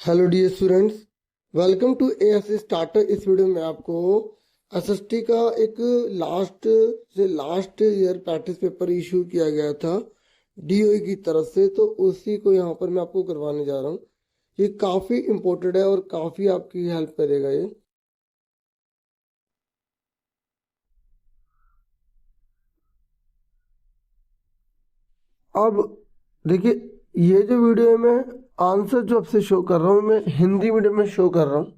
Hello dear students, welcome to AS starter. इस video में आपको एसएसटी का एक last year practice paper issue किया गया था डीओई की तरफ से, तो उसी को यहाँ पर मैं आपको करवाने जा रहा हूँ। ये काफ़ी इम्पोर्टेंट है और काफ़ी आपकी हेल्प करेगा ये। अब देखिए, ये जो वीडियो है मैं आंसर जो आपसे शो कर रहा हूँ, मैं हिंदी मीडियम में शो कर रहा हूँ।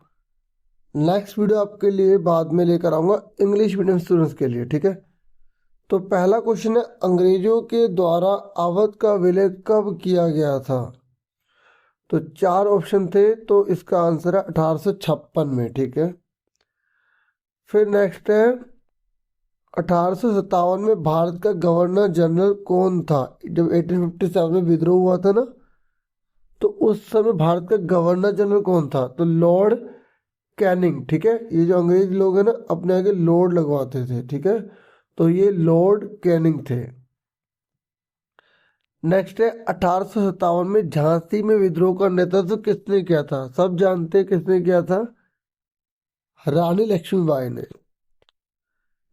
नेक्स्ट वीडियो आपके लिए बाद में लेकर आऊँगा इंग्लिश मीडियम स्टूडेंट्स के लिए, ठीक है। तो पहला क्वेश्चन है, अंग्रेजों के द्वारा अवध का विलय कब किया गया था? तो चार ऑप्शन थे, तो इसका आंसर है 1856 में, ठीक है। फिर नेक्स्ट है, 1857 में भारत का गवर्नर जनरल कौन था? जब 1857 में विद्रोह हुआ था ना, तो उस समय भारत का गवर्नर जनरल कौन था? तो लॉर्ड कैनिंग, ठीक है। ये जो अंग्रेज लोग हैं ना, अपने आगे लॉर्ड लगवाते थे, ठीक है। तो ये लॉर्ड कैनिंग थे। नेक्स्ट है, 1857 में झांसी में विद्रोह का नेतृत्व किसने किया था? सब जानते हैं किसने किया था, रानी लक्ष्मीबाई ने।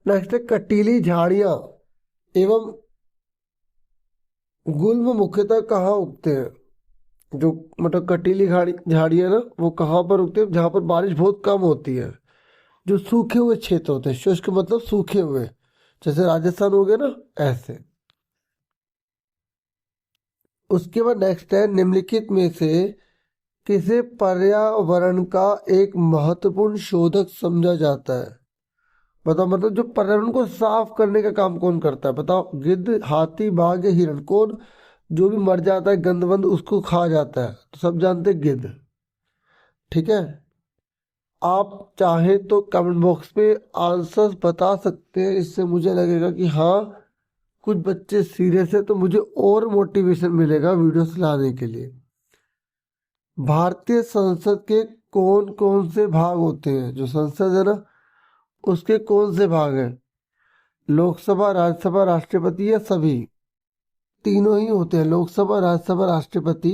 नेक्स्ट है, कटीली झाड़ियां एवं गुल्म मुख्यतः कहाँ उगते हैं? जो मतलब कटीली झाड़ियां ना, वो कहाँ पर उगते हैं? जहाँ पर बारिश बहुत कम होती है, जो सूखे हुए क्षेत्र होते हैं। शुष्क मतलब सूखे हुए, जैसे राजस्थान हो गया ना, ऐसे। उसके बाद नेक्स्ट है, निम्नलिखित में से किसे पर्यावरण का एक महत्वपूर्ण शोधक समझा जाता है? बताओ, मतलब जो पर्यावरण को साफ करने का काम कौन करता है? बताओ, गिद्ध, हाथी, बाघ या हिरण? कौन जो भी मर जाता है गंद वंद उसको खा जाता है? तो सब जानते हैं गिद्ध, ठीक है। आप चाहे तो कमेंट बॉक्स में आंसर्स बता सकते हैं, इससे मुझे लगेगा कि हाँ, कुछ बच्चे सीरियस है, तो मुझे और मोटिवेशन मिलेगा वीडियोस लाने के लिए। भारतीय संसद के कौन कौन से भाग होते हैं? जो संसद है ना, उसके कौन से भाग हैं? लोकसभा, राज्यसभा, राष्ट्रपति या सभी? तीनों ही होते हैं, लोकसभा, राज्यसभा, राष्ट्रपति।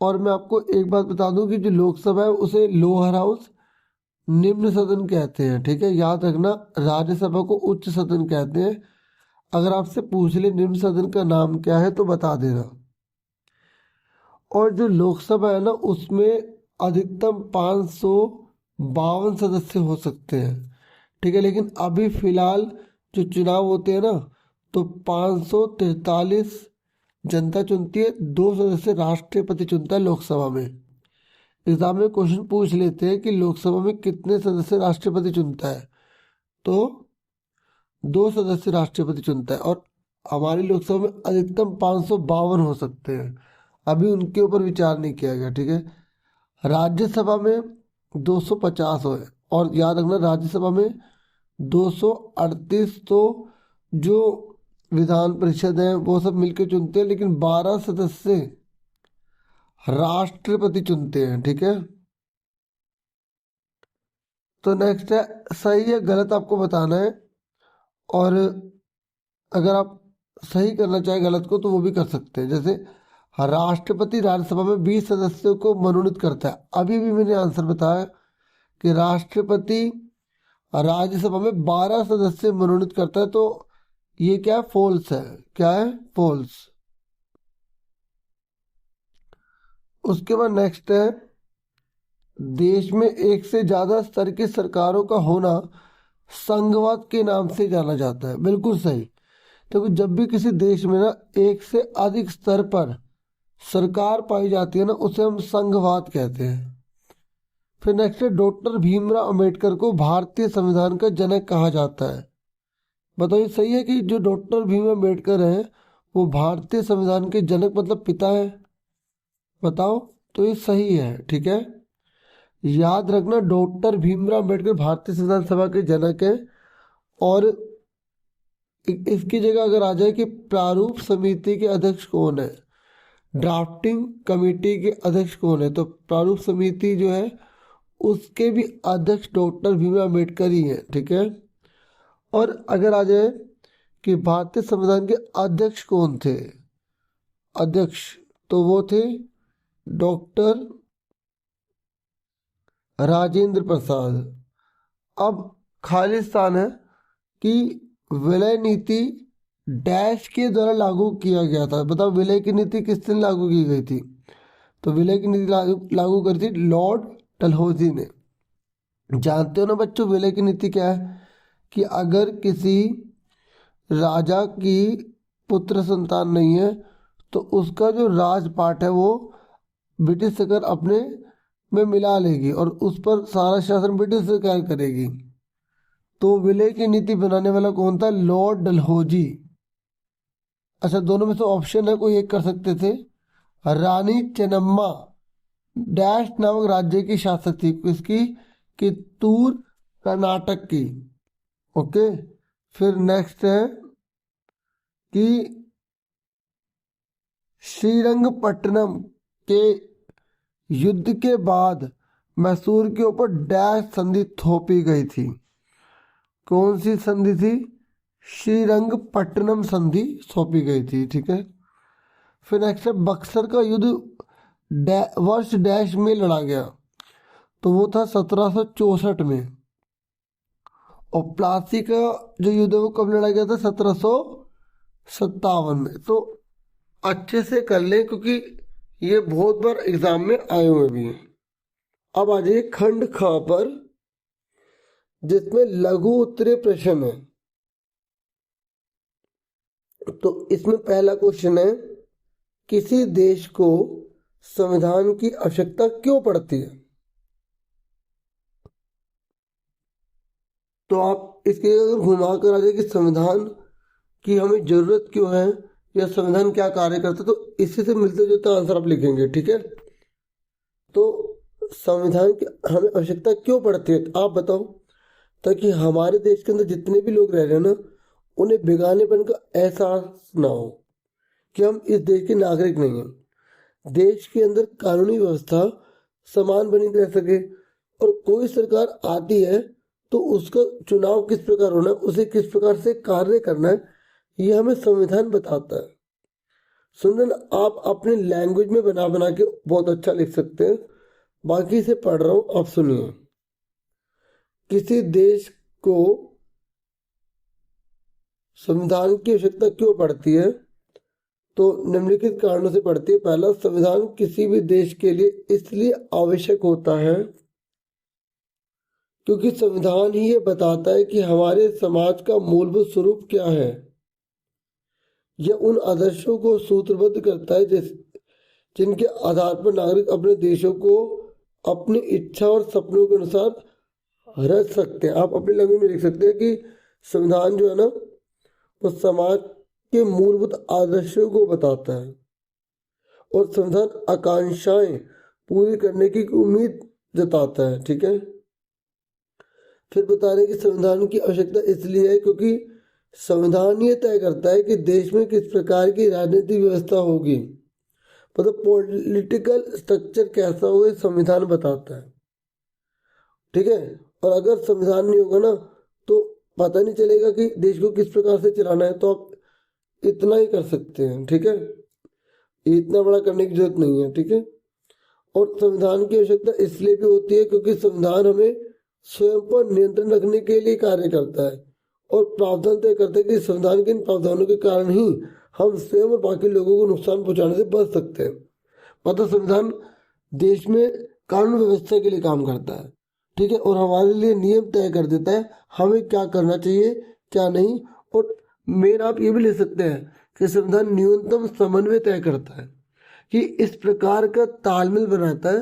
और मैं आपको एक बात बता दूं कि जो लोकसभा है उसे लोअर हाउस, निम्न सदन कहते हैं, ठीक है, याद रखना। राज्यसभा को उच्च सदन कहते हैं। अगर आपसे पूछ ले निम्न सदन का नाम क्या है तो बता देना। और जो लोकसभा है ना, उसमें अधिकतम 552 सदस्य हो सकते हैं, ठीक है। लेकिन अभी फिलहाल जो चुनाव होते हैं ना, तो 543 जनता चुनती है, 2 सदस्य राष्ट्रपति चुनता है लोकसभा में। एग्जाम में क्वेश्चन पूछ लेते हैं कि लोकसभा में कितने सदस्य राष्ट्रपति चुनता है, तो 2 सदस्य राष्ट्रपति चुनता है। और हमारी लोकसभा में अधिकतम 552 हो सकते हैं, अभी उनके ऊपर विचार नहीं किया गया, ठीक है। राज्यसभा में 250 हो, और याद रखना राज्यसभा में 238 तो जो विधान परिषद है वो सब मिलकर चुनते हैं, लेकिन 12 सदस्य राष्ट्रपति चुनते हैं, ठीक है। तो नेक्स्ट है, सही या गलत आपको बताना है। और अगर आप सही करना चाहे गलत को तो वो भी कर सकते हैं। जैसे राष्ट्रपति राज्यसभा में 20 सदस्यों को मनोनीत करता है, अभी भी मैंने आंसर बताया कि राष्ट्रपति राज्यसभा में 12 सदस्य मनोनीत करता है, तो ये क्या है? फॉल्स है। क्या है? फॉल्स। उसके बाद नेक्स्ट है, देश में एक से ज्यादा स्तर की सरकारों का होना संघवाद के नाम से जाना जाता है। बिल्कुल सही। तो जब भी किसी देश में ना एक से अधिक स्तर पर सरकार पाई जाती है ना, उसे हम संघवाद कहते हैं। फिर नेक्स्ट है, डॉक्टर भीमराव अंबेडकर को भारतीय संविधान का जनक कहा जाता है। बताओ, ये सही है कि जो डॉक्टर भीमराव अंबेडकर हैं वो भारतीय संविधान के जनक मतलब पिता है? बताओ, तो ये सही है, ठीक है। याद रखना, डॉक्टर भीमराव अंबेडकर भारतीय संविधान सभा के जनक हैं। और इसकी जगह अगर आ जाए कि प्रारूप समिति के अध्यक्ष कौन है, ड्राफ्टिंग कमेटी के अध्यक्ष कौन है, तो प्रारूप समिति जो है उसके भी अध्यक्ष डॉक्टर भीमराव अम्बेडकर ही हैं, ठीक है। और अगर आ जाए कि भारतीय संविधान के अध्यक्ष कौन थे, अध्यक्ष, तो वो थे डॉक्टर राजेंद्र प्रसाद। अब खालिस्तान है कि विलय नीति डैश के द्वारा लागू किया गया था। बताओ विलय की नीति किस दिन लागू की गई थी? तो विलय की नीति लागू करी थी लॉर्ड डलहौजी ने। जानते हो ना बच्चों विलय की नीति क्या है? कि अगर किसी राजा की पुत्र संतान नहीं है तो उसका जो राजपाट है वो ब्रिटिश सरकार अपने में मिला लेगी और उस पर सारा शासन ब्रिटिश सरकार करेगी। तो विलय की नीति बनाने वाला कौन था? लॉर्ड डलहौजी। अच्छा दोनों में से ऑप्शन है, कोई एक कर सकते थे। रानी चेन्नम्मा डैश नामक राज्य की शासक थी, किसकी? कित्तूर कर्नाटक की। ओके, फिर नेक्स्ट है कि श्रीरंगपट्टनम के युद्ध के बाद मैसूर के ऊपर डैश संधि थोपी गई थी। कौन सी संधि थी? श्रीरंगपट्टनम संधि थोपी गई थी। ठीक है, फिर नेक्स्ट है बक्सर का युद्ध वर्ष डैश में लड़ा गया। तो वो था 1764 में। और प्लासी का जो युद्ध है वो कब लड़ा गया था? 1757 में। तो अच्छे से कर लें क्योंकि ये बहुत बार एग्जाम में आए हुए भी हैं। अब आ जाइए खंड ख पर, जिसमें लघु उत्तरीय प्रश्न है। तो इसमें पहला क्वेश्चन है, किसी देश को संविधान की आवश्यकता क्यों पड़ती है? तो आप इसके अगर घुमा कर आ जाए कि संविधान की हमें जरूरत क्यों है या संविधान क्या कार्य करता है, तो इसी से मिलते जुलते आंसर आप लिखेंगे। ठीक है, तो संविधान की हमें आवश्यकता क्यों पड़ती है आप बताओ। ताकि हमारे देश के अंदर जितने भी लोग रह रहे हैं ना, उन्हें बेगानेपन का एहसास ना हो कि हम इस देश के नागरिक नहीं हैं। देश के अंदर कानूनी व्यवस्था समान बनी रह सके, और कोई सरकार आती है तो उसका चुनाव किस प्रकार होना है, उसे किस प्रकार से कार्य करना है, ये हमें संविधान बताता है। सुन रहे, आप अपने लैंग्वेज में बना बना के बहुत अच्छा लिख सकते हैं। बाकी से पढ़ रहा हूं, आप सुनिए। किसी देश को संविधान की आवश्यकता क्यों पड़ती है? तो निम्नलिखित कारणों से पड़ती है। पहला, संविधान किसी भी देश के लिए इसलिए आवश्यक होता है क्योंकि संविधान ही ये बताता है कि हमारे समाज का मूलभूत स्वरूप क्या है। यह उन आदर्शों को सूत्रबद्ध करता है जिनके आधार पर नागरिक अपने देशों को अपनी इच्छा और सपनों के अनुसार रच सकते हैं। आप अपनी लैंग्वेज में लिख सकते हैं कि संविधान जो है ना, वो समाज के मूलभूत आदर्शों को बताता है और संविधान आकांक्षाएं पूरी करने की उम्मीद जताता है। ठीक है, फिर बता रहे कि संविधान की आवश्यकता इसलिए है क्योंकि संविधान ये तय करता है कि देश में किस प्रकार की राजनीतिक व्यवस्था होगी, मतलब पॉलिटिकल स्ट्रक्चर कैसा होगा, संविधान बताता है। ठीक है, और अगर संविधान नहीं होगा ना तो पता नहीं चलेगा कि देश को किस प्रकार से चलाना है। तो आप इतना ही कर सकते हैं। ठीक है, इतना बड़ा करने की जरूरत नहीं है। ठीक है, और संविधान की आवश्यकता इसलिए भी होती है क्योंकि संविधान हमें स्वयं पर नियंत्रण रखने के लिए कार्य करता है और प्रावधान तय करता है कि संविधान के इन प्रावधानों के कारण ही हम स्वयं और बाकी लोगों को नुकसान पहुंचाने से बच सकते हैं। मतलब संविधान देश में कानून व्यवस्था के लिए काम करता है। ठीक है, और हमारे लिए नियम तय कर देता है हमें क्या करना चाहिए क्या नहीं। और मेन आप ये भी ले सकते हैं कि संविधान न्यूनतम समन्वय तय करता है, कि इस प्रकार का तालमेल बनाता है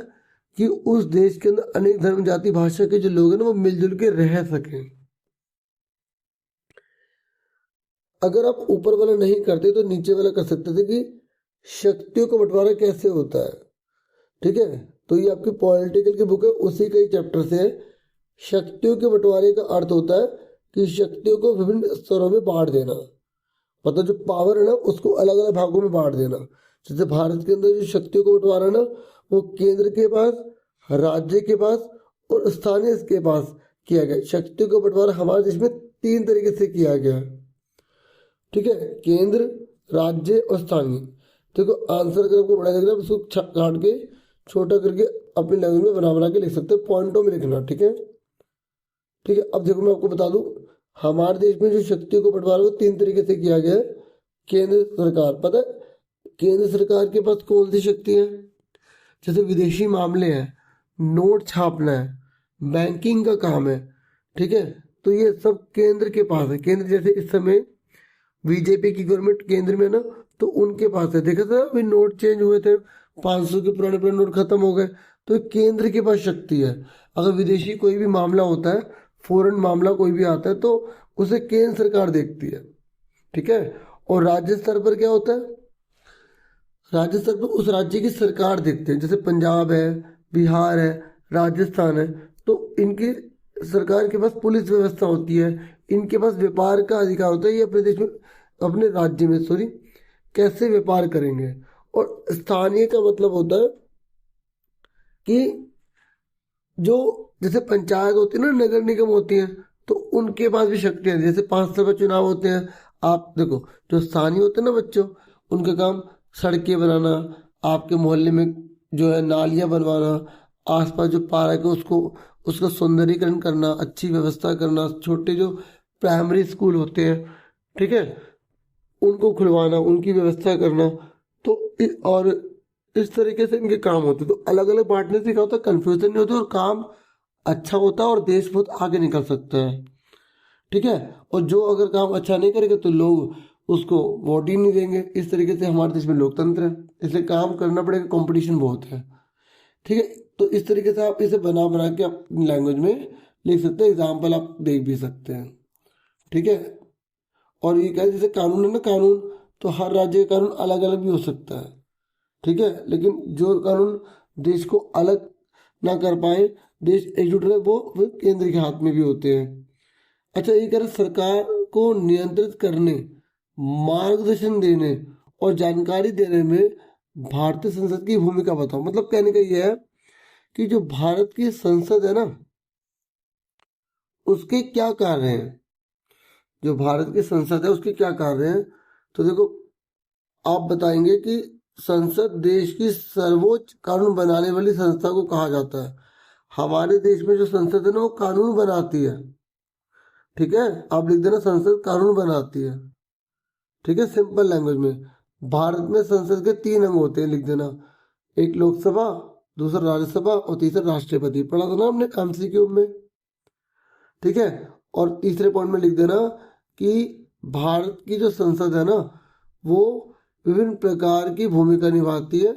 कि उस देश के अंदर अनेक धर्म जाति भाषा के जो लोग हैं ना वो मिलजुल के रह सकें। अगर आप ऊपर वाला नहीं करते तो नीचे वाला कर सकते थे कि शक्तियों का बंटवारा कैसे होता है। ठीक है, तो ये आपकी पॉलिटिकल की बुक है, उसी का ही चैप्टर से है। शक्तियों के बंटवारे का अर्थ होता है कि शक्तियों को विभिन्न स्तरों में बांट देना, मतलब जो पावर है ना उसको अलग अलग भागों में बांट देना। जैसे भारत के अंदर जो शक्तियों को बंटवारा है ना, वो केंद्र के पास, राज्य के पास और स्थानीय के पास किया गया। शक्तियों का बंटवारा हमारे देश में 3 तरीके से किया गया। ठीक है, केंद्र, राज्य और स्थानीय। देखो आंसर अगर आपको बड़ा लग रहा है उसको काट के छोटा करके अपनी लैंग्वेज में बना बना के लिख सकते हो, पॉइंटों में लिखना। ठीक है, ठीक है। अब देखो मैं आपको बता दूं, हमारे देश में जो शक्तियों को बंटवारा वो 3 तरीके से किया गया है। केंद्र सरकार, पता है केंद्र सरकार के पास कौन सी शक्ति है? जैसे विदेशी मामले हैं, नोट छापना है, बैंकिंग का काम है। ठीक है, तो ये सब केंद्र के पास है। केंद्र जैसे इस समय बीजेपी की गवर्नमेंट केंद्र में ना, तो उनके पास है। देखा था अभी नोट चेंज हुए थे, 500 के पुराने पुराने नोट खत्म हो गए, तो ये केंद्र के पास शक्ति है। अगर विदेशी कोई भी मामला होता है, फॉरेन मामला कोई भी आता है, तो उसे केंद्र सरकार देखती है। ठीक है, और राज्य स्तर पर क्या होता है? राज्य स्तर पर उस राज्य की सरकार देखते हैं। जैसे पंजाब है, बिहार है, राजस्थान है, तो इनकी सरकार के पास पुलिस व्यवस्था होती है, इनके पास व्यापार का अधिकार होता है। ये अपने देश में, अपने राज्य में सॉरी, कैसे व्यापार करेंगे। और स्थानीय का मतलब होता है कि जो जैसे पंचायत होती है ना, नगर निगम होती है, तो उनके पास भी शक्ति है। जैसे 5 साल बाद चुनाव होते हैं, आप देखो जो स्थानीय होते हैं ना बच्चों, उनका काम सड़कें बनाना, आपके मोहल्ले में जो है नालियां बनवाना, आसपास जो पार्क है उसको उसका सौंदर्यीकरण करना, अच्छी व्यवस्था करना, छोटे जो प्राइमरी स्कूल होते हैं, ठीक है, उनको खुलवाना, उनकी व्यवस्था करना। तो और इस तरीके से इनके काम होते हैं। तो अलग अलग बांटने से क्या होता है, कंफ्यूजन नहीं होती और काम अच्छा होता है और देश बहुत आगे निकल सकता है। ठीक है, और जो अगर काम अच्छा नहीं करेगा तो लोग उसको वोट ही नहीं देंगे। इस तरीके से हमारे देश में लोकतंत्र है, इसलिए काम करना पड़ेगा, कंपटीशन बहुत है। ठीक है, तो इस तरीके से आप इसे बना बना के अपनी लैंग्वेज में लिख सकते हैं, एग्जाम्पल आप देख भी सकते हैं। ठीक है, और ये क्या है, जैसे कानून है ना, कानून तो हर राज्य का कानून अलग अलग भी हो सकता है। ठीक है, लेकिन जो कानून देश को अलग ना कर पाए, देश एकजुट रहे, वो केंद्र के हाथ में भी होते हैं। अच्छा, ये कह रहे सरकार को नियंत्रित करने, मार्गदर्शन देने और जानकारी देने में भारतीय संसद की भूमिका बताओ। मतलब कहने का ये है कि जो भारत की संसद है ना, उसके क्या कार्य हैं? जो भारत की संसद है उसके क्या कार्य हैं? तो देखो, आप बताएंगे कि संसद देश की सर्वोच्च कानून बनाने वाली संस्था को कहा जाता है। हमारे देश में जो संसद है ना, वो कानून बनाती है। ठीक है, आप लिख देना संसद कानून बनाती है। ठीक है, सिंपल लैंग्वेज में। भारत में संसद के 3 अंग होते हैं, लिख देना, एक लोकसभा, दूसरा राज्यसभा और तीसरा राष्ट्रपति। पढ़ा था ना हमने एमसीक्यू में। ठीक है, और तीसरे पॉइंट में लिख देना कि भारत की जो संसद है ना, वो विभिन्न प्रकार की भूमिका निभाती है।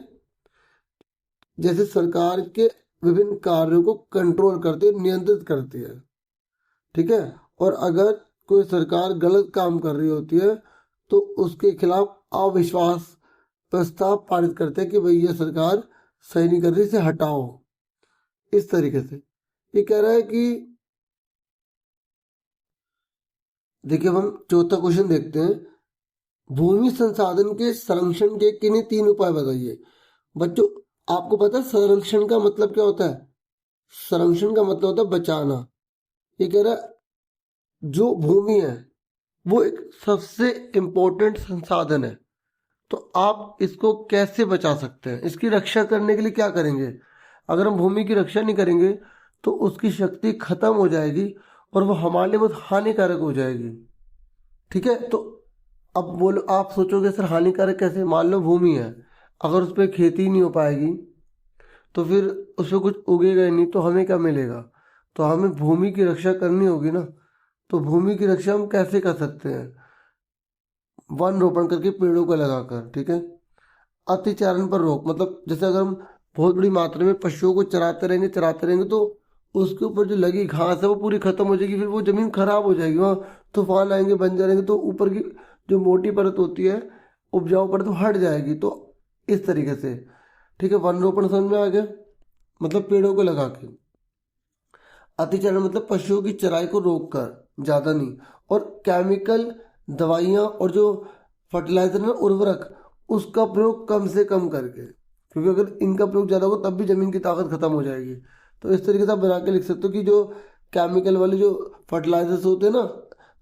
जैसे सरकार के विभिन्न कार्यों को कंट्रोल करती है, नियंत्रित करती है। ठीक है, और अगर कोई सरकार गलत काम कर रही होती है तो उसके खिलाफ अविश्वास प्रस्ताव पारित करते हैं कि भाई ये सरकार सही नहीं कर रही, इसे हटाओ। इस तरीके से ये कह रहा है कि देखिए, अब हम चौथा क्वेश्चन देखते हैं। भूमि संसाधन के संरक्षण के किन्हीं 3 उपाय बताइए। बच्चों, आपको पता है संरक्षण का मतलब क्या होता है? संरक्षण का मतलब होता है बचाना। ये कह रहा है जो भूमि है वो एक सबसे इम्पोर्टेंट संसाधन है, तो आप इसको कैसे बचा सकते हैं? इसकी रक्षा करने के लिए क्या करेंगे? अगर हम भूमि की रक्षा नहीं करेंगे तो उसकी शक्ति खत्म हो जाएगी और वो हमारे लिए बहुत हानिकारक हो जाएगी। ठीक है, तो अब बोलो, आप सोचोगे सर हानिकारक कैसे? मान लो भूमि है, अगर उस पर खेती नहीं हो पाएगी तो फिर उस पर कुछ उगेगा ही नहीं, तो हमें क्या मिलेगा? तो हमें भूमि की रक्षा करनी होगी ना। तो भूमि की रक्षा हम कैसे कर सकते हैं? वन रोपण करके, पेड़ों को लगाकर। ठीक है, अतिचारण पर रोक, मतलब जैसे अगर हम बहुत बड़ी मात्रा में पशुओं को चराते रहेंगे तो उसके ऊपर जो लगी घास है वो पूरी खत्म हो जाएगी, फिर वो जमीन खराब हो जाएगी, वहाँ तूफान आएंगे, बन जाएंगे, तो ऊपर की जो मोटी परत होती है, उपजाऊ परत, वो हट जाएगी। तो इस तरीके से, ठीक है, वन रोपण समझ में आ गया, मतलब पेड़ों को लगा के। अतिचारण मतलब पशुओं की चराई को रोक कर, ज्यादा नहीं। और केमिकल दवाइयाँ और जो फर्टिलाइजर है, उर्वरक, उसका प्रयोग कम से कम करके, क्योंकि अगर इनका प्रयोग ज़्यादा होगा तब भी ज़मीन की ताकत खत्म हो जाएगी। तो इस तरीके से आप बना के लिख सकते हो कि जो केमिकल वाले जो फर्टिलाइजर्स होते हैं ना,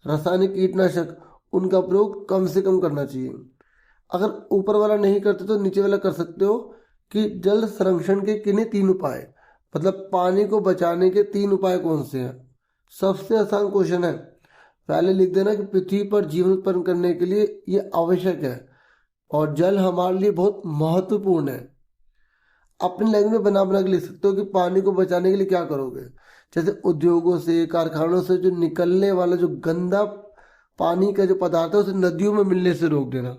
रासायनिक कीटनाशक, उनका प्रयोग कम से कम करना चाहिए। अगर ऊपर वाला नहीं करते तो नीचे वाला कर सकते हो कि जल संरक्षण के किन्हीं 3 उपाय, मतलब पानी को बचाने के 3 उपाय कौन से हैं। सबसे आसान क्वेश्चन है, पहले लिख देना कि पृथ्वी पर जीवन उत्पन्न करने के लिए ये आवश्यक है और जल हमारे लिए बहुत महत्वपूर्ण है। अपनी लैंग्वेज में बना बना के लिख सकते हो कि पानी को बचाने के लिए क्या करोगे। जैसे उद्योगों से, कारखानों से जो निकलने वाला जो गंदा पानी का जो पदार्थ है उसे नदियों में मिलने से रोक देना,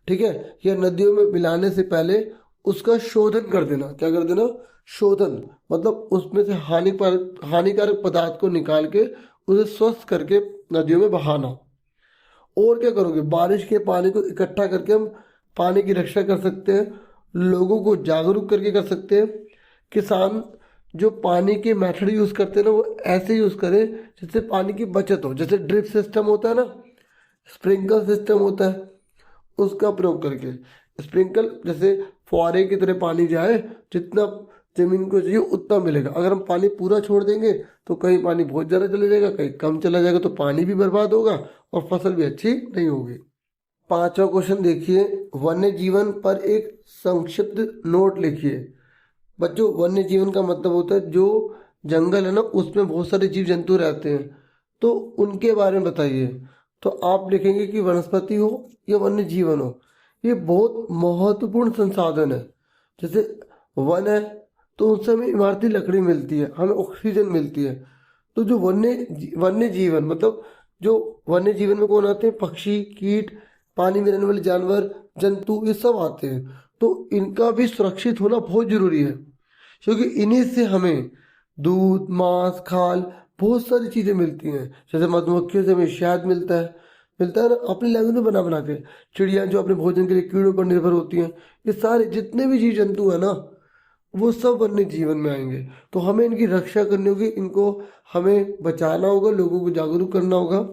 ठीक है। या नदियों में मिलाने से पहले उसका शोधन कर देना। क्या कर देना? शोधन, मतलब उसमें से हानिकारक पदार्थ को निकाल के उसे स्वस्थ करके नदियों में बहाना। और क्या करोगे? बारिश के पानी को इकट्ठा करके हम पानी की रक्षा कर सकते हैं, लोगों को जागरूक करके कर सकते हैं। किसान जो पानी के मेथड यूज करते हैं ना, वो ऐसे यूज करें जिससे पानी की बचत हो। जैसे ड्रिप सिस्टम होता है ना, स्प्रिंकल सिस्टम होता है, उसका प्रयोग करके। स्प्रिंकल जैसे फुहारे की तरह पानी जाए, जितना जमीन को चाहिए उतना मिलेगा। अगर हम पानी पूरा छोड़ देंगे तो कहीं पानी बहुत ज़्यादा चला जाएगा, कहीं कम चला जाएगा, तो पानी भी बर्बाद होगा और फसल भी अच्छी नहीं होगी। 5वां क्वेश्चन देखिए, वन्य जीवन पर एक संक्षिप्त नोट लिखिए। बच्चों, वन्य जीवन का मतलब होता है जो जंगल है ना, उसमें बहुत सारे जीव जंतु रहते हैं, तो उनके बारे में बताइए। तो आप लिखेंगे कि वनस्पति हो या वन्य जीवन हो, ये बहुत महत्वपूर्ण संसाधन है। जैसे वन है तो उससे हमें इमारती लकड़ी मिलती है, हमें ऑक्सीजन मिलती है। तो जो वन्य जीवन मतलब जो वन्य जीवन में कौन आते हैं? पक्षी, कीट, पानी में रहने वाले जानवर, जंतु, ये सब आते हैं। तो इनका भी सुरक्षित होना बहुत जरूरी है, क्योंकि इन्हीं से हमें दूध, मांस, खाल, बहुत सारी चीजें मिलती हैं। जैसे मधुमक्खियों से हमें शहद मिलता है ना, अपनी लैंग्वेज में बना बना के। चिड़िया जो अपने भोजन के लिए कीड़ों पर निर्भर होती हैं, ये सारे जितने भी जीव जंतु है ना, वो सब वन्य जीवन में आएंगे। तो हमें इनकी रक्षा करनी होगी, इनको हमें बचाना होगा, लोगों को जागरूक करना होगा,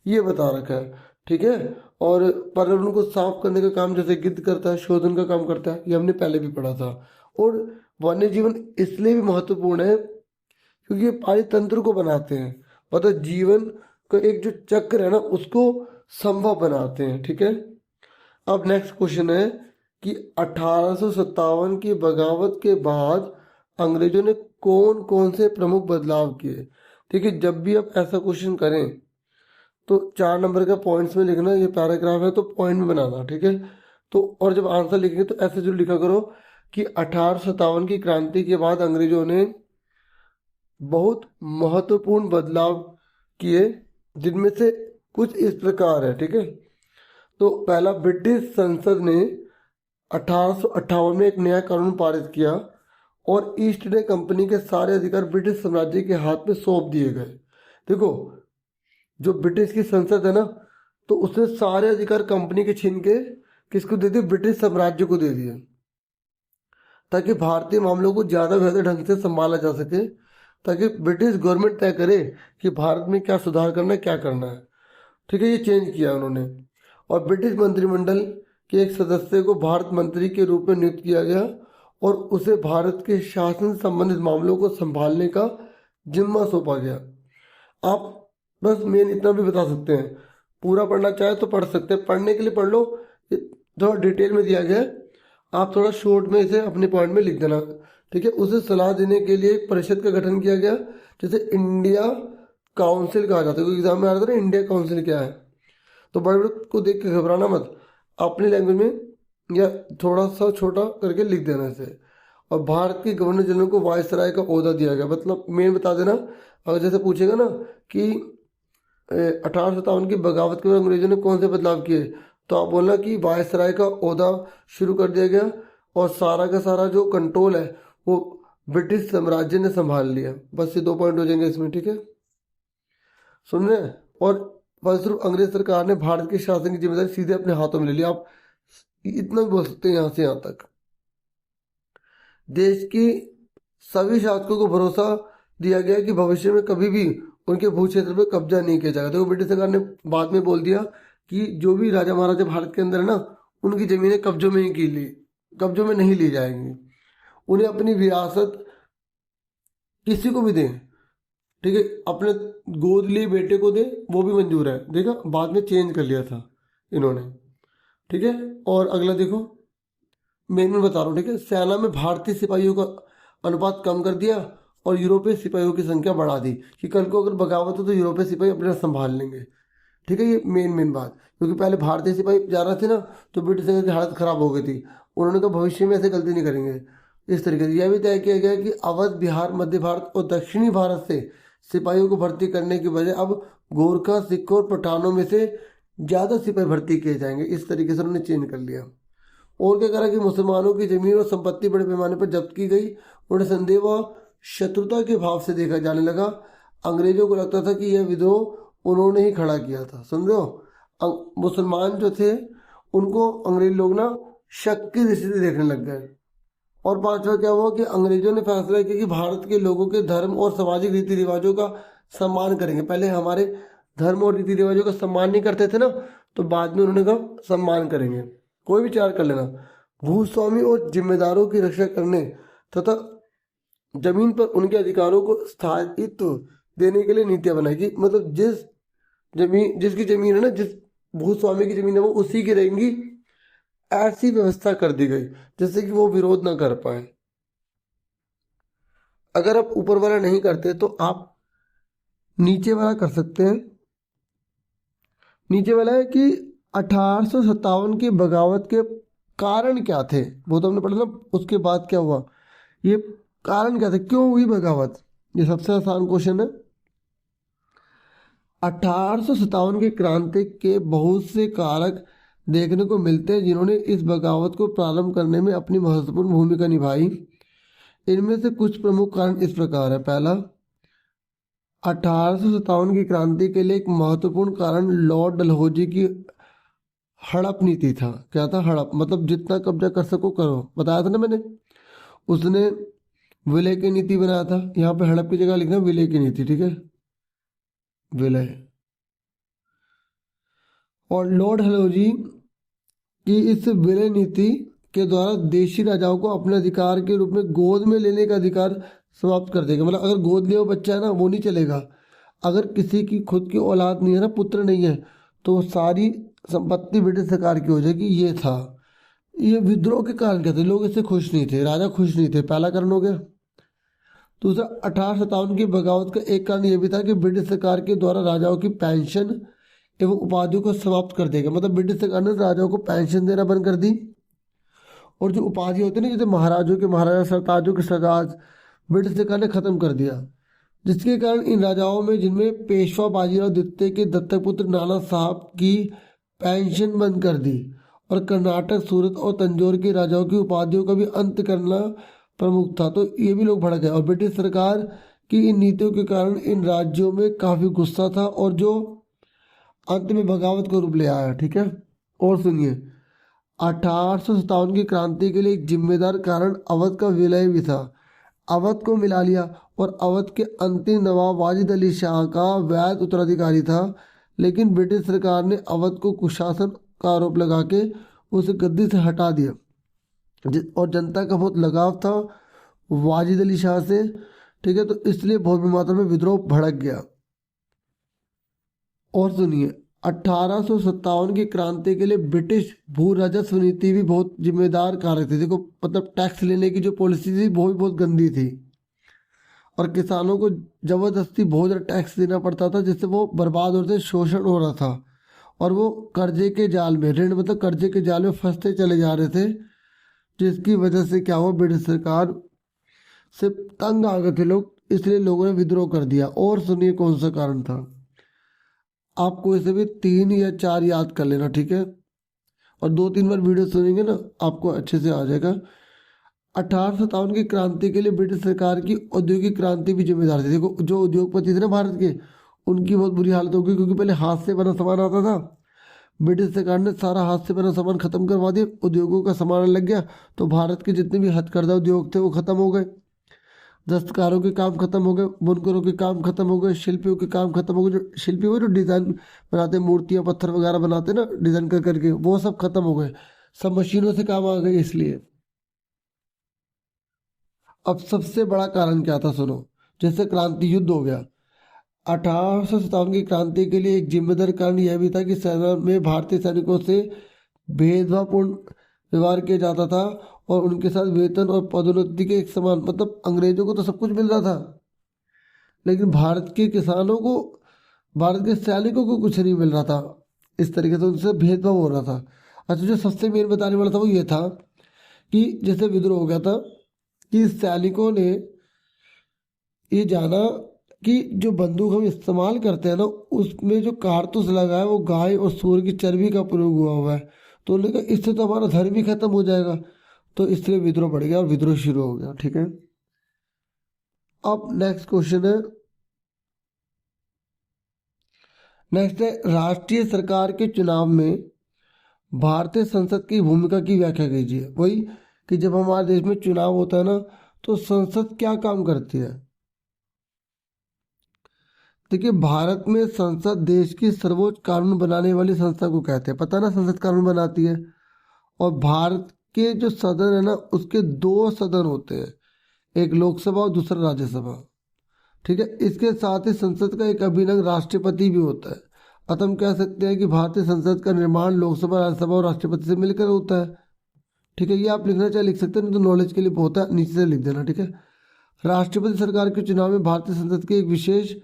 ये बता रखा है, ठीक है। और पर्यावरण को साफ करने का काम जैसे गिद्ध करता है, शोधन का काम करता है, ये हमने पहले भी पढ़ा था। और वन्य जीवन इसलिए भी महत्वपूर्ण है क्योंकि ये पानी तंत्र को बनाते हैं, मतलब जीवन का एक जो चक्र है ना, उसको संभव बनाते हैं, ठीक है। अब नेक्स्ट क्वेश्चन है कि 1857 की बगावत के बाद अंग्रेजों ने कौन कौन से प्रमुख बदलाव किए। देखिए, जब भी आप ऐसा क्वेश्चन करें तो 4 नंबर का पॉइंट्स में लिखना, ये पैराग्राफ है तो पॉइंट में बनाना, ठीक है। तो और जब आंसर लिखेंगे तो ऐसे जरूर लिखा करो कि 1857 की क्रांति के बाद अंग्रेजों ने बहुत महत्वपूर्ण बदलाव किए, जिनमें से कुछ इस प्रकार है, ठीक है। तो पहला, ब्रिटिश संसद ने 1858 में एक नया कानून पारित किया और ईस्ट इंडिया कंपनी के सारे अधिकार ब्रिटिश साम्राज्य के हाथ में सौंप दिए गए। देखो, जो ब्रिटिश की संसद है ना, तो उसने सारे अधिकार कंपनी के छीन के किसको दे दिए? ब्रिटिश साम्राज्य को दे दिए, ताकि भारतीय मामलों को ज्यादा बेहतर ढंग से संभाला जा सके, ताकि ब्रिटिश गवर्नमेंट तय करे कि भारत में क्या सुधार करना है, क्या करना है, ठीक है। ये चेंज किया उन्होंने। और ब्रिटिश मंत्रिमंडल के एक सदस्य को भारत मंत्री के रूप में नियुक्त किया गया और उसे भारत के शासन संबंधित मामलों को संभालने का जिम्मा सौंपा गया। आप बस मेन इतना भी बता सकते हैं, पूरा पढ़ना चाहे तो पढ़ सकते हैं, पढ़ने के लिए पढ़ लो, ये थोड़ा डिटेल में दिया गया है, आप थोड़ा शॉर्ट में इसे अपने पॉइंट में लिख देना, ठीक है। उसे सलाह देने के लिए एक परिषद का गठन किया गया, जैसे इंडिया काउंसिल कहा जाता है, क्योंकि एग्जाम में आ रहा था ना इंडिया काउंसिल क्या है। तो बड़े बड़े को देख के घबराना मत, अपनी लैंग्वेज में या थोड़ा सा छोटा करके लिख देना इसे। और भारत के गवर्नर जनरल को वायसराय का ओहदा दिया गया, मतलब मेन बता देना। अगर जैसे पूछेगा ना कि 1857 की बगावत के बाद अंग्रेजों ने कौन से बदलाव किए, तो आप बोलना कि वायसराय का ओहदा शुरू कर दिया गया और सारा का सारा जो कंट्रोल है वो ब्रिटिश साम्राज्य ने संभाल लिया। बस ये 2 पॉइंट हो जाएंगे इसमें, ठीक है। सुन रहे हैं? और फलस्वरूप अंग्रेज सरकार ने भारत के शासन की जिम्मेदारी सीधे अपने हाथों में ले लिया। आप इतना भी बोल सकते हैं यहाँ से यहाँ तक। देश की सभी शासकों को भरोसा दिया गया कि भविष्य में कभी भी उनके भू क्षेत्र पर कब्जा नहीं किया जाएगा। तो ब्रिटिश सरकार ने बाद में बोल दिया कि जो भी राजा महाराजा भारत के अंदर है ना, उनकी जमीनें कब्जों में नहीं ली जाएंगी। उन्हें अपनी विरासत किसी को भी दें, ठीक है, अपने गोद लिए बेटे को दे, वो भी मंजूर है। देखा, बाद में चेंज कर लिया था इन्होंने, ठीक है। और अगला देखो, मेन में बता रहा हूँ, ठीक है। सेना में भारतीय सिपाहियों का अनुपात कम कर दिया और यूरोपीय सिपाहियों की संख्या बढ़ा दी कि कल को अगर बगावत हो तो यूरोपीय सिपाही अपने आप संभाल लेंगे, ठीक है। ये मेन मेन बात, क्योंकि पहले भारतीय सिपाही जा रहे थे ना, तो ब्रिटिश की हालत खराब हो गई थी। उन्होंने कहा भविष्य में ऐसे गलती नहीं करेंगे। इस तरीके से यह भी तय किया गया कि अवध, बिहार, मध्य भारत और दक्षिणी भारत से सिपाहियों को भर्ती करने की बजाय अब गोरखा, सिखों और पठानों में से ज्यादा सिपाही भर्ती किए जाएंगे। इस तरीके से उन्होंने चेंज कर लिया। और क्या करा कि मुसलमानों की जमीन और संपत्ति बड़े पैमाने पर जब्त की गई। उन्हें संदेह व शत्रुता के भाव से देखा जाने लगा। अंग्रेजों को लगता था कि यह विद्रोह उन्होंने ही खड़ा किया था, समझो। मुसलमान जो थे उनको अंग्रेज लोग ना शक की दृष्टि से देखने लग गए। और पांचवा क्या हुआ कि अंग्रेजों ने फैसला किया कि भारत के लोगों के धर्म और सामाजिक रीति रिवाजों का सम्मान करेंगे। पहले हमारे धर्म और रीति रिवाजों का सम्मान नहीं करते थे ना, तो बाद में उन्होंने कहा सम्मान करेंगे, कोई भी विचार कर लेना। भूस्वामी और जिम्मेदारों की रक्षा करने तथा जमीन पर उनके अधिकारों को स्थायित्व देने के लिए नीतियां बनाई कि मतलब जिसकी जमीन है ना, जिस भूस्वामी की जमीन है वो उसी की रहेंगी, ऐसी व्यवस्था कर दी गई जिससे कि वो विरोध ना कर पाए। अगर आप ऊपर वाला नहीं करते तो आप नीचे वाला कर सकते हैं। नीचे वाला है कि 1857 की बगावत के कारण क्या थे, वो तो हमने पढ़ा ना। उसके बाद क्या हुआ, ये कारण क्या थे, क्यों हुई बगावत, ये सबसे आसान क्वेश्चन है। 1857 की क्रांति के बहुत से कारक देखने को मिलते हैं जिन्होंने इस बगावत को प्रारंभ करने में अपनी महत्वपूर्ण भूमिका निभाई। इनमें से कुछ प्रमुख कारण इस प्रकार है। पहला, 1857 की क्रांति के लिए एक महत्वपूर्ण कारण लॉर्ड डलहौजी की हड़प नीति था। क्या था हड़प, मतलब जितना कब्जा कर सको करो, बताया था ना मैंने। उसने विलय की नीति बनाया था, यहाँ पे हड़प की जगह लिखना विलय की नीति, ठीक है, विलय। और लॉर्ड डलहौजी की इस विलय नीति के द्वारा देशी राजाओं को अपने अधिकार के रूप में गोद में लेने का अधिकार समाप्त कर देगा। मतलब अगर गोद लिया बच्चा है ना, वो नहीं चलेगा। अगर किसी की खुद की औलाद नहीं है ना, पुत्र नहीं है, तो सारी संपत्ति ब्रिटिश सरकार की हो जाएगी। ये था। ये विद्रोह के कारण क्या थे, लोग इससे खुश नहीं थे, राजा खुश नहीं थे, पहला कारण हो गया। दूसरा, 1857 की बगावत का एक कारण यह भी था कि ब्रिटिश सरकार के द्वारा राजाओं की पेंशन एवं उपाधियों को समाप्त कर देगा। मतलब ब्रिटिश सरकार ने राजाओं को पेंशन देना बंद कर दी, और जो उपाधि होती है ना, जैसे महाराजों के महाराजा, सरताजों के सरताज, ब्रिटिश सरकार ने खत्म कर दिया। जिसके कारण इन राजाओं में, जिनमें पेशवा बाजीराव द्वितीय के दत्तक पुत्र नाना साहब की पेंशन बंद कर दी, और कर्नाटक, सूरत और तंजौर के राजाओं की उपाधियों का भी अंत करना प्रमुख था। तो ये भी लोग भड़क गए, और ब्रिटिश सरकार की इन नीतियों के कारण इन राज्यों में काफी गुस्सा था, और जो अंत में बगावत को रूप ले आया, ठीक है। और सुनिए, 1857 की क्रांति के लिए एक जिम्मेदार कारण अवध का विलय भी था। अवध को मिला लिया, और अवध के अंतिम नवाब वाजिद अली शाह का वैध उत्तराधिकारी था। लेकिन ब्रिटिश सरकार ने अवध को कुशासन का आरोप लगा के उसे गद्दी से हटा दिया, और जनता का बहुत लगाव था वाजिद अली शाह से, ठीक है। तो इसलिए बहुत बड़ी मात्रा में विद्रोह भड़क गया। और सुनिए, 1857 की क्रांति के लिए ब्रिटिश भू राजस्व नीति भी बहुत जिम्मेदार कारक थी। देखो, मतलब टैक्स लेने की जो पॉलिसी थी वो भी बहुत गंदी थी, और किसानों को जबरदस्ती बहुत ज़्यादा टैक्स देना पड़ता था, जिससे वो बर्बाद होते थे, शोषण हो रहा था, और वो कर्जे के जाल में, ऋण मतलब कर्जे के जाल में फंसते चले जा रहे थे। जिसकी वजह से क्या हुआ, ब्रिटिश सरकार से तंग आ गए थे लोग, इसलिए लोगों ने विद्रोह कर दिया। और सुनिए कौन सा कारण था, आपको इसे भी 3 या 4 याद कर लेना, ठीक है। और 2-3 बार वीडियो सुनेंगे ना, आपको अच्छे से आ जाएगा। 1857 की क्रांति के लिए ब्रिटिश सरकार की औद्योगिक क्रांति भी जिम्मेदार थी। देखो, जो उद्योगपति थे ना भारत के, उनकी बहुत बुरी हालत हो गई, क्योंकि पहले हाथ से बना सामान आता था। ब्रिटिश सरकार ने सारा हाथ से बना सामान खत्म करवा दिया, उद्योगों का सामान लग गया, तो भारत के जितने भी हथकरघा उद्योग थे वो खत्म हो गए। दस्तकारों के काम खत्म हो गए, बुनकरों के काम खत्म हो गए, शिल्पियों के काम खत्म हो गए। जो शिल्पी वो जो डिजाइन बनाते, मूर्तियां पत्थर वगैरह बनाते ना डिजाइन कर करके, वो सब खत्म हो गए, सब मशीनों से काम आ गए। इसलिए अब सबसे बड़ा कारण क्या था, सुनो। जैसे क्रांति युद्ध हो गया, 1857 की क्रांति के लिए एक जिम्मेदार कारण यह भी था कि सेना में भारतीय सैनिकों से भेदभावपूर्ण व्यवहार किया जाता था और उनके साथ वेतन और पदोन्नति के एक समान, मतलब अंग्रेजों को तो सब कुछ मिल रहा था, लेकिन भारत के किसानों को, भारत के सैनिकों को कुछ नहीं मिल रहा था। इस तरीके से उनसे भेदभाव हो रहा था। अच्छा, जो सबसे मेन बताने वाला था वो ये था कि जैसे विद्रोह हो गया था कि सैनिकों ने ये जाना कि जो बंदूक हम इस्तेमाल करते हैं ना, उसमें जो कारतूस लगा है वो गाय और सूअर की चर्बी का प्रयोग हुआ है। तो उन्होंने कहा इससे तो हमारा धर्म ही खत्म हो जाएगा। तो इसलिए विद्रोह बढ़ गया और विद्रोह शुरू हो गया। ठीक है, अब नेक्स्ट क्वेश्चन है, नेक्स्ट है राष्ट्रीय सरकार के चुनाव में भारतीय संसद की भूमिका की व्याख्या कीजिए। वही कि जब हमारे देश में चुनाव होता है ना, तो संसद क्या काम करती है। देखिए, भारत में संसद देश की सर्वोच्च कानून बनाने वाली संस्था को कहते हैं, पता ना, संसद कानून बनाती है। और भारत के जो सदन है ना, उसके दो सदन होते हैं, एक लोकसभा और दूसरा राज्यसभा। ठीक है, इसके साथ ही संसद का एक अभिन्न राष्ट्रपति भी होता है। अतः हम कह सकते हैं कि भारतीय संसद का निर्माण लोकसभा, राज्यसभा और राष्ट्रपति से मिलकर होता है। ठीक है, ये आप लिखना चाहे लिख सकते हैं, नहीं तो नॉलेज के लिए बहुत है, नीचे से लिख देना। ठीक है, राष्ट्रपति सरकार के चुनाव में भारतीय संसद की एक विशेष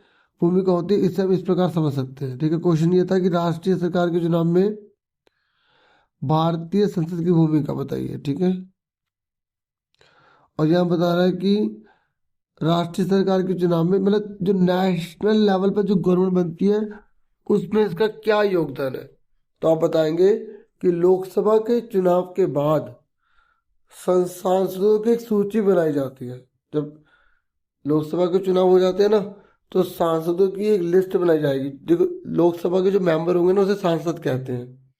भूमिका होती है। इससे हम इस प्रकार समझ सकते हैं। ठीक है, क्वेश्चन ये था कि राष्ट्रीय सरकार के चुनाव में भारतीय संसद की भूमिका बताइए। ठीक है, और यहाँ बता रहा है कि राष्ट्रीय सरकार के चुनाव में, मतलब जो नेशनल लेवल पर जो गवर्नमेंट बनती है उसमें इसका क्या योगदान है। तो आप बताएंगे कि लोकसभा के चुनाव के बाद सांसदों की एक सूची बनाई जाती है। जब लोकसभा के चुनाव हो जाते हैं ना, तो सांसदों की एक लिस्ट बनाई जाएगी। देखो, लोकसभा के जो मेंबर होंगे ना, उसे सांसद कहते हैं।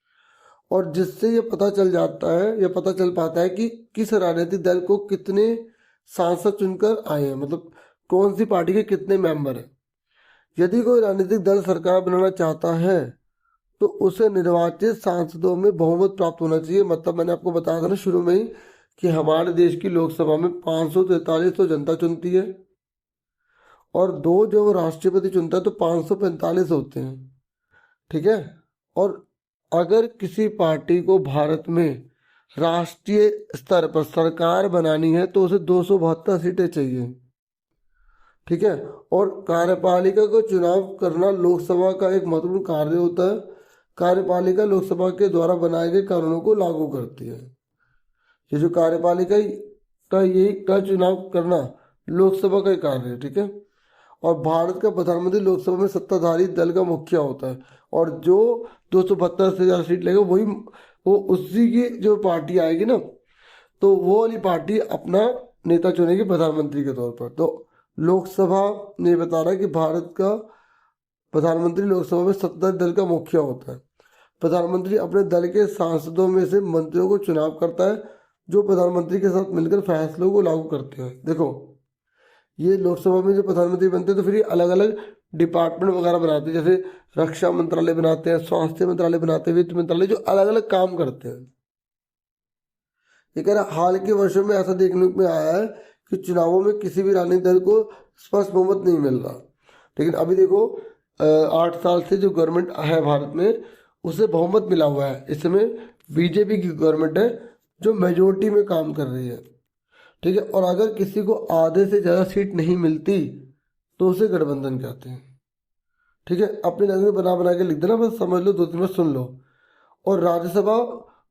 और जिससे ये पता चल जाता है, या पता चल पाता है कि किस राजनीतिक दल को कितने सांसद चुनकर आए हैं, मतलब कौन सी पार्टी के कितने मेंबर हैं। यदि कोई राजनीतिक दल सरकार बनाना चाहता है तो उसे निर्वाचित सांसदों में बहुमत प्राप्त होना चाहिए। मतलब मैंने आपको बताया था ना शुरू में ही कि हमारे देश की लोकसभा में 543 तो जनता चुनती है, और दो जो राष्ट्रपति चुनता है तो 545 होते हैं। ठीक है, और अगर किसी पार्टी को भारत में राष्ट्रीय स्तर पर सरकार बनानी है तो उसे 272 सीटें चाहिए। ठीक है, और कार्यपालिका को चुनाव करना लोकसभा का एक महत्वपूर्ण कार्य होता है। कार्यपालिका लोकसभा के द्वारा बनाए गए कानूनों को लागू करती है। ये जो कार्यपालिका का चुनाव करना लोकसभा का ही कार्य है। ठीक है, और भारत का प्रधानमंत्री लोकसभा में सत्ताधारी दल का मुखिया होता है, और जो 272 से ज्यादा सीट लेगा वही, वो उसी की जो पार्टी आएगी ना, तो वो वाली पार्टी अपना नेता चुनेगी प्रधानमंत्री के तौर पर। तो लोकसभा ने बता रहा है कि भारत का प्रधानमंत्री लोकसभा में सत्ताधारी दल का मुखिया होता है। प्रधानमंत्री अपने दल के सांसदों में से मंत्रियों को चुनाव करता है, जो प्रधानमंत्री के साथ मिलकर फैसलों को लागू करते हैं। देखो, ये लोकसभा में जो प्रधानमंत्री बनते हैं तो फिर ये अलग अलग डिपार्टमेंट वगैरह बनाते हैं, जैसे रक्षा मंत्रालय बनाते हैं, स्वास्थ्य मंत्रालय बनाते हैं, वित्त मंत्रालय, जो अलग अलग काम करते हैं। लेकिन हाल के वर्षों में ऐसा देखने में आया है कि चुनावों में किसी भी राजनीतिक दल को स्पष्ट बहुमत नहीं मिल रहा। लेकिन अभी देखो, 8 साल से जो गवर्नमेंट है भारत में, उसे बहुमत मिला हुआ है। इस समय बीजेपी की गवर्नमेंट है जो मेजोरिटी में काम कर रही है। ठीक है, और अगर किसी को आधे से ज़्यादा सीट नहीं मिलती तो उसे गठबंधन कहते हैं। ठीक है, अपनी लैंग्वेज बना बना के लिख देना, बस समझ लो, 2 3 बार सुन लो। और राज्यसभा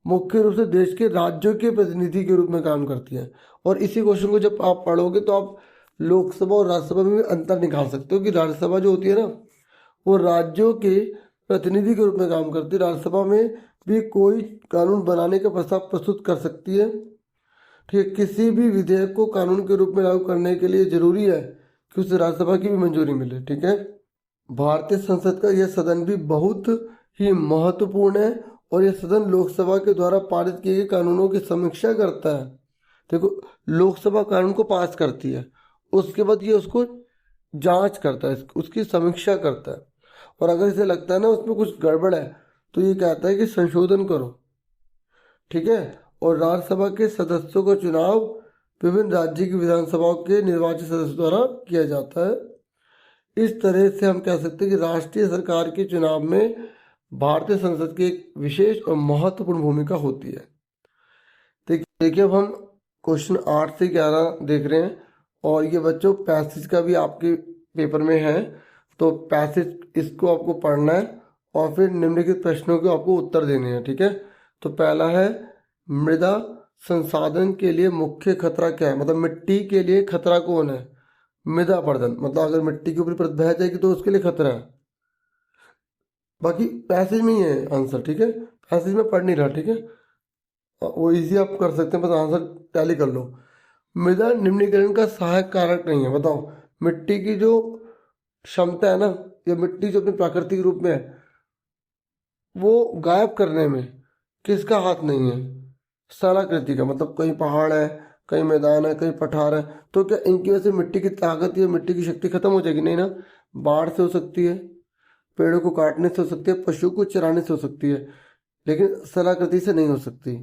मुख्य रूप से देश के राज्यों के प्रतिनिधि के रूप में काम करती है। और इसी क्वेश्चन को जब आप पढ़ोगे तो आप लोकसभा और राज्यसभा में भी अंतर निकाल सकते हो कि राज्यसभा जो होती है ना, वो राज्यों के प्रतिनिधि के रूप में काम करती है। राज्यसभा में भी कोई कानून बनाने का प्रस्ताव प्रस्तुत कर सकती है। ठीक है, किसी भी विधेयक को कानून के रूप में लागू करने के लिए जरूरी है कि उसे राज्यसभा की भी मंजूरी मिले। ठीक है, भारतीय संसद का यह सदन भी बहुत ही महत्वपूर्ण है, और यह सदन लोकसभा के द्वारा पारित किए गए कानूनों की समीक्षा करता है। देखो, लोकसभा कानून को पास करती है, उसके बाद ये उसको जांच करता है, उसकी समीक्षा करता है, और अगर इसे लगता है ना उसमें कुछ गड़बड़ है तो ये कहता है कि संशोधन करो। ठीक है, और राज्यसभा के सदस्यों का चुनाव विभिन्न राज्य की विधानसभाओं के निर्वाचित सदस्यों द्वारा किया जाता है। इस तरह से हम कह सकते हैं कि राष्ट्रीय सरकार के चुनाव में भारतीय संसद की एक विशेष और महत्वपूर्ण भूमिका होती है। देखिए अब हम क्वेश्चन 8 से 11 देख रहे हैं, और ये बच्चों पैसेज का भी आपके पेपर में है, तो पैसेज इसको आपको पढ़ना है और फिर निम्नलिखित प्रश्नों के आपको उत्तर देने हैं, ठीक है। तो पहला है, मृदा संसाधन के लिए मुख्य खतरा क्या है, मतलब मिट्टी के लिए खतरा कौन है। मृदा अपरदन, मतलब अगर मिट्टी के ऊपर परत बह जाएगी तो उसके लिए खतरा है। बाकी पैसेज में ही है आंसर, ठीक है, पैसेज में पढ़ नहीं रहा, ठीक है, वो इजी आप कर सकते हैं, बस आंसर टैली कर लो। मृदा निम्नीकरण का सहायक कारक नहीं है, बताओ। मिट्टी की जो क्षमता है ना, या मिट्टी जो अपने प्राकृतिक रूप में है, वो गायब करने में किसका हाथ नहीं है। स्थलाकृति का, मतलब कहीं पहाड़ है, कहीं मैदान है, कहीं पठार है, तो क्या इनकी वजह से मिट्टी की ताकत या मिट्टी की शक्ति खत्म हो जाएगी? नहीं ना, बाढ़ से हो सकती है, पेड़ों को काटने से हो सकती है, पशु को चराने से हो सकती है, लेकिन स्थलाकृति से नहीं हो सकती।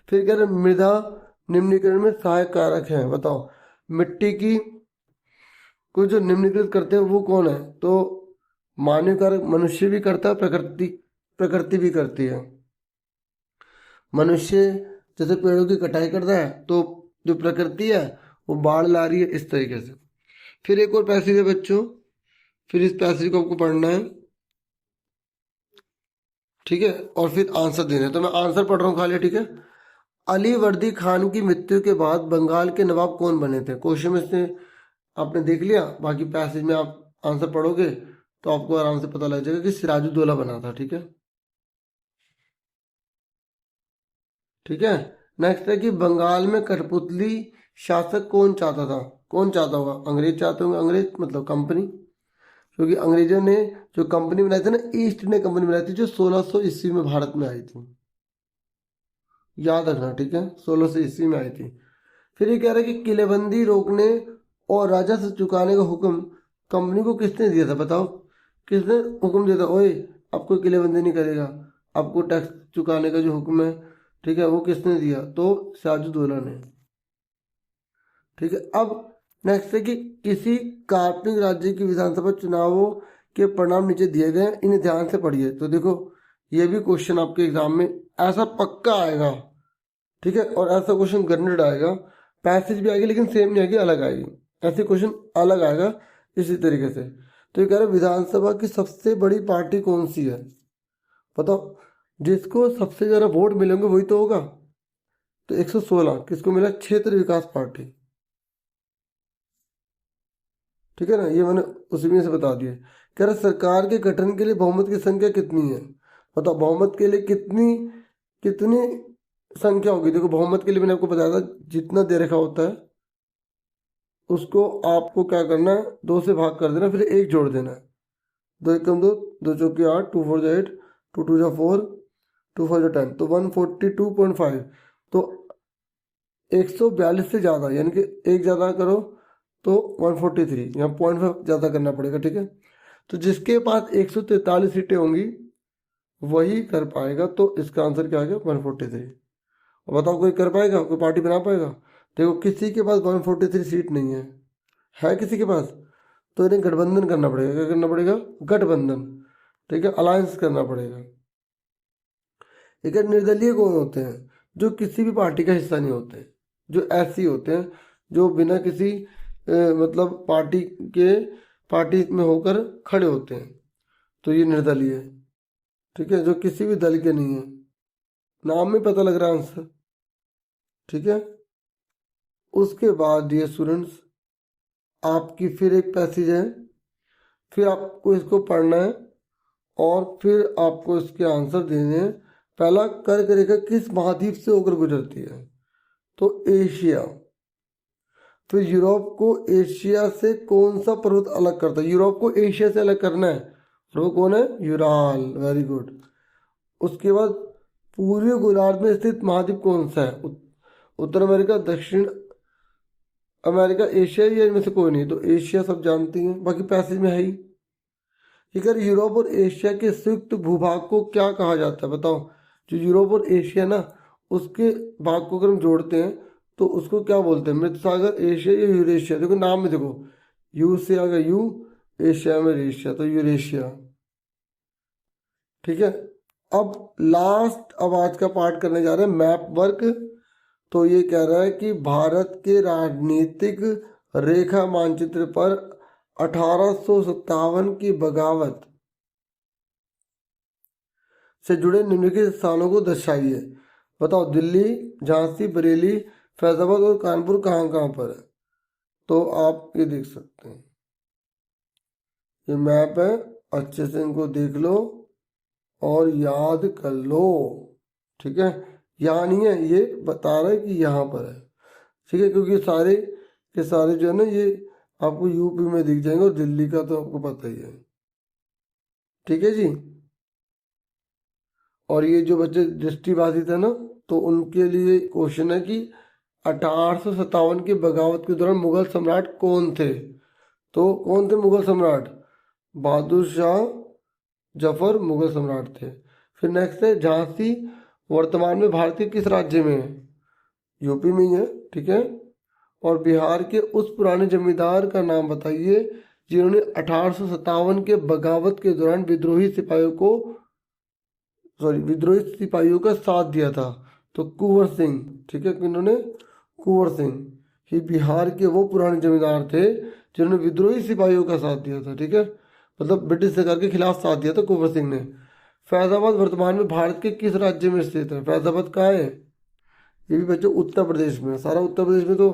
फिर कह रहे मृदा निम्नीकरण में सहायक कारक है, बताओ। मिट्टी की को जो निम्नीकृत करते हैं वो कौन है? तो मानव कारक मनुष्य भी करता है, प्रकृति प्रकृति भी करती है। मनुष्य जैसे पेड़ों की कटाई करता है, तो जो प्रकृति है वो बाढ़ ला रही है, इस तरीके से। फिर एक और पैसेज है बच्चों, फिर इस पैसेज को आपको पढ़ना है, ठीक है, और फिर आंसर देना है। तो मैं आंसर पढ़ रहा हूँ खाली, ठीक है। अली वर्दी खान की मृत्यु के बाद बंगाल के नवाब कौन बने थे? क्वेश्चन में से आपने देख लिया, बाकी पैसेज में आप आंसर पढ़ोगे तो आपको आराम से पता लग जाएगा कि सिराजुद्दौला बना था, ठीक है। ठीक है, नेक्स्ट है कि बंगाल में कठपुतली शासक कौन चाहता था? कौन चाहता होगा? अंग्रेज चाहते होंगे, अंग्रेज मतलब कंपनी, क्योंकि अंग्रेजों ने जो कंपनी बनाई थी ना, ईस्ट इंडिया कंपनी बनाई थी, जो 1600 ईस्वी में भारत में आई थी, याद रखना, ठीक है, 1600 ईस्वी में आई थी। फिर ये कह रहा है कि किलेबंदी रोकने और राजस्व चुकाने का हुक्म कंपनी को किसने दिया था? बताओ, किसने हुक्म दिया था? ओए, अब कोई किलेबंदी नहीं करेगा, आपको टैक्स चुकाने का जो हुक्म है, ठीक है, वो किसने दिया? तो सिराजुद्दौला ने, ठीक है। अब नेक्स्ट है कि किसी काल्पनिक राज्य की विधानसभा चुनावों के परिणाम नीचे दिए गए हैं, इन्हें ध्यान से पढ़िए। तो देखो, ये भी क्वेश्चन आपके एग्जाम में ऐसा पक्का आएगा, ठीक है, और ऐसा क्वेश्चन ग्रेनेड आएगा, पैसेज भी आएगी लेकिन सेम नहीं आएगी, अलग आएगी, ऐसे क्वेश्चन अलग आएगा इसी तरीके से। तो ये कह रहे हैं विधानसभा की सबसे बड़ी पार्टी कौन सी है? बताओ, जिसको सबसे ज्यादा वोट मिलेंगे वही तो होगा। तो 116 किसको मिला? क्षेत्र विकास पार्टी, ठीक है ना, ये मैंने उसी में से बता दिया। कह रहे सरकार के गठन के लिए बहुमत की संख्या कितनी है? बताओ, बहुमत के लिए कितनी कितनी संख्या होगी? देखो, बहुमत के लिए मैंने आपको बताया था, जितना दे रखा होता है उसको आपको क्या करना है, 2 से भाग कर देना, फिर 1 जोड़ देना है। 2 एकम 2, 2 चौके 8, 2 4 8, 2 2 4, 2 4 10, तो 142.5। तो 142 से ज़्यादा, यानी कि 1 ज़्यादा करो तो 143, यहाँ 0.5 ज़्यादा करना पड़ेगा, ठीक है। तो जिसके पास 143 सीटें होंगी वही कर पाएगा, तो इसका आंसर क्या आ गया? 143। और बताओ, कोई कर पाएगा? कोई पार्टी बना पाएगा? देखो, किसी के पास 143 सीट नहीं है किसी के पास? तो इन्हें गठबंधन करना पड़ेगा। क्या करना पड़ेगा? गठबंधन, ठीक है, अलायंस करना पड़ेगा। ठीक है, निर्दलीय कौन होते हैं? जो किसी भी पार्टी का हिस्सा नहीं होते, जो ऐसे होते हैं जो बिना किसी मतलब पार्टी में होकर खड़े होते हैं, तो ये निर्दलीय है, ठीक है, जो किसी भी दल के नहीं है। नाम में पता लग रहा है आंसर, ठीक है। उसके बाद डियर स्टूडेंट्स, आपकी फिर एक पैसेज है, फिर आपको इसको पढ़ना है और फिर आपको इसके आंसर देने हैं। पहला, कर्क रेखा किस महाद्वीप से होकर गुजरती है? तो एशिया। फिर यूरोप को एशिया से कौन सा पर्वत अलग करता है? यूरोप को एशिया से अलग करना है, और वो कौन है? Ural, very good. उसके बाद, पूर्वी गोलार्ध में स्थित महाद्वीप कौन सा है? उत्तर अमेरिका, दक्षिण अमेरिका, एशिया, या इनमें से कोई नहीं? तो एशिया सब जानती हैं, बाकी पैसेज में है ही। ठीक है, यूरोप और एशिया के संयुक्त भूभाग को क्या कहा जाता है? बताओ, जो यूरोप और एशिया ना, उसके भाग को अगर हम जोड़ते हैं तो उसको क्या बोलते हैं? मृत सागर, एशिया या यूरेशिया? देखो नाम में, देखो, यू से आ गया यू, एशिया में एशिया, तो यूरेशिया, ठीक है। अब लास्ट, अब आज का पार्ट करने जा रहे हैं मैप वर्क तो ये कह रहा है कि भारत के राजनीतिक रेखा मानचित्र पर 1857 की बगावत से जुड़े निम्नलिखित स्थानों को दर्शाइए। बताओ, दिल्ली, झांसी, बरेली, फैजाबाद और कानपुर कहाँ कहाँ पर है? तो आप ये देख सकते हैं, ये मैप है, अच्छे से इनको देख लो और याद कर लो। ठीक है, यहाँ नहीं है, ये बता रहा है कि यहाँ पर है। ठीक है, क्योंकि सारे के सारे जो है ना ये आपको यूपी में दिख जाएंगे और दिल्ली का तो आपको पता ही है। ठीक है जी। और ये जो बच्चे दृष्टिबाधित है ना, तो उनके लिए क्वेश्चन है कि 1857 की बगावत के दौरान मुगल सम्राट कौन थे? तो कौन थे मुगल सम्राट? बहादुर शाह जफर मुगल सम्राट थे। फिर नेक्स्ट है, झांसी वर्तमान में भारत के किस राज्य में है? यूपी में ही है। ठीक है, और बिहार के उस पुराने जमींदार का नाम बताइए जिन्होंने 1857 के बगावत के दौरान विद्रोही सिपाहियों का साथ दिया था। तो कुंवर सिंह। ठीक है, इन्होंने कुंवर सिंह ही बिहार के वो पुराने जमींदार थे जिन्होंने विद्रोही सिपाहियों का साथ दिया था। ठीक है, मतलब ब्रिटिश सरकार के खिलाफ साथ दिया था कुंवर सिंह ने। फैजाबाद वर्तमान में भारत के किस राज्य में स्थित है? फैजाबाद कहाँ है? ये भी बच्चों उत्तर प्रदेश में है। सारा उत्तर प्रदेश में तो